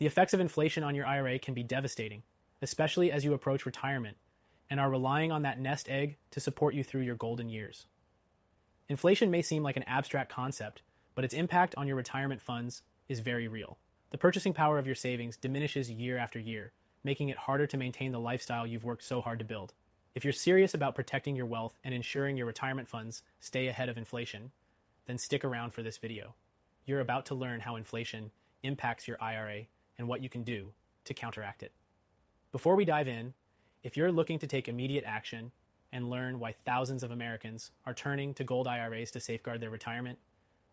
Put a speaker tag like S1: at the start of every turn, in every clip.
S1: The effects of inflation on your IRA can be devastating, especially as you approach retirement and are relying on that nest egg to support you through your golden years. Inflation may seem like an abstract concept, but its impact on your retirement funds is very real. The purchasing power of your savings diminishes year after year, making it harder to maintain the lifestyle you've worked so hard to build. If you're serious about protecting your wealth and ensuring your retirement funds stay ahead of inflation, then stick around for this video. You're about to learn how inflation impacts your IRA and what you can do to counteract it. Before we dive in, if you're looking to take immediate action and learn why thousands of Americans are turning to gold IRAs to safeguard their retirement,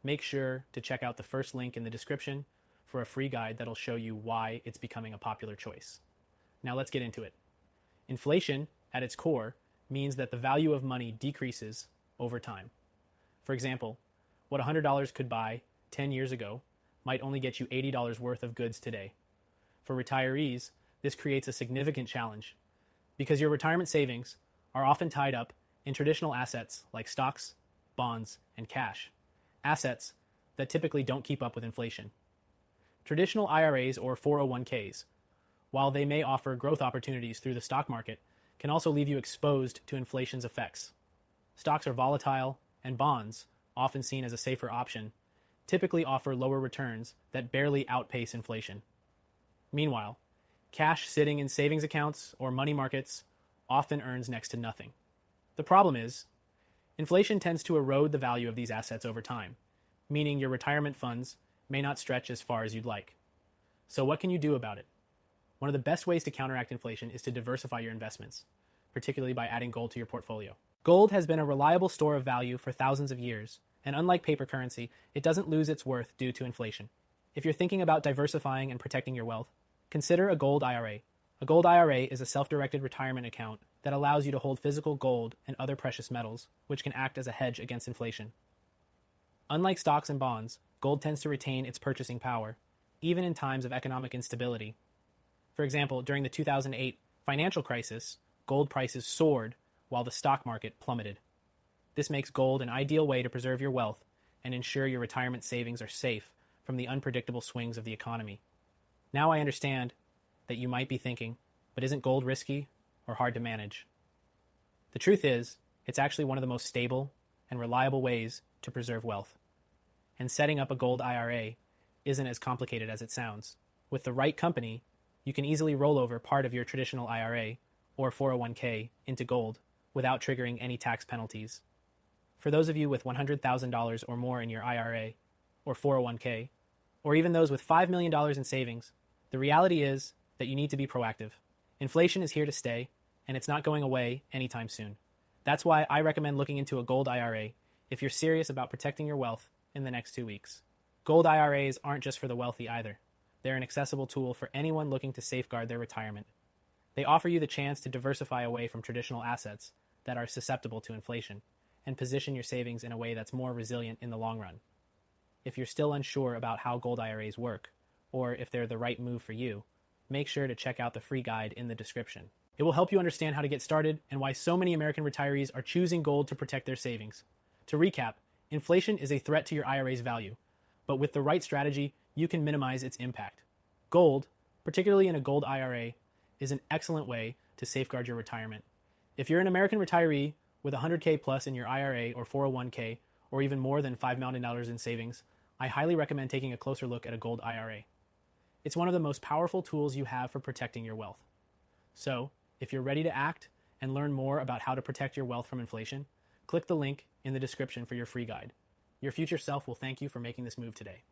S1: make sure to check out the first link in the description for a free guide that'll show you why it's becoming a popular choice. Now let's get into it. Inflation, at its core, means that the value of money decreases over time. For example, what $100 could buy 10 years ago might only get you $80 worth of goods today. For retirees, this creates a significant challenge because your retirement savings are often tied up in traditional assets like stocks, bonds, and cash, assets that typically don't keep up with inflation. Traditional IRAs or 401ks, while they may offer growth opportunities through the stock market, can also leave you exposed to inflation's effects. Stocks are volatile, and bonds, often seen as a safer option, typically offer lower returns that barely outpace inflation. Meanwhile, cash sitting in savings accounts or money markets often earns next to nothing. The problem is, inflation tends to erode the value of these assets over time, meaning your retirement funds may not stretch as far as you'd like. So what can you do about it? One of the best ways to counteract inflation is to diversify your investments, particularly by adding gold to your portfolio. Gold has been a reliable store of value for thousands of years, and unlike paper currency, it doesn't lose its worth due to inflation. If you're thinking about diversifying and protecting your wealth, consider a gold IRA. A gold IRA is a self-directed retirement account that allows you to hold physical gold and other precious metals, which can act as a hedge against inflation. Unlike stocks and bonds, gold tends to retain its purchasing power, even in times of economic instability. For example, during the 2008 financial crisis, gold prices soared while the stock market plummeted. This makes gold an ideal way to preserve your wealth and ensure your retirement savings are safe from the unpredictable swings of the economy. Now I understand that you might be thinking, but isn't gold risky or hard to manage? The truth is, it's actually one of the most stable and reliable ways to preserve wealth. And setting up a gold IRA isn't as complicated as it sounds. With the right company, you can easily roll over part of your traditional IRA or 401k into gold without triggering any tax penalties. For those of you with $100,000 or more in your IRA or 401k, or even those with $5 million in savings, the reality is that you need to be proactive. Inflation is here to stay, and it's not going away anytime soon. That's why I recommend looking into a gold IRA if you're serious about protecting your wealth in the next 2 weeks. Gold IRAs aren't just for the wealthy either. They're an accessible tool for anyone looking to safeguard their retirement. They offer you the chance to diversify away from traditional assets that are susceptible to inflation and position your savings in a way that's more resilient in the long run. If you're still unsure about how gold IRAs work, or if they're the right move for you, make sure to check out the free guide in the description. It will help you understand how to get started and why so many American retirees are choosing gold to protect their savings. To recap, inflation is a threat to your IRA's value, but with the right strategy, you can minimize its impact. Gold, particularly in a gold IRA, is an excellent way to safeguard your retirement. If you're an American retiree with 100K plus in your IRA or 401k, or even more than $5 million in savings, I highly recommend taking a closer look at a gold IRA. It's one of the most powerful tools you have for protecting your wealth. So, if you're ready to act and learn more about how to protect your wealth from inflation, click the link in the description for your free guide. Your future self will thank you for making this move today.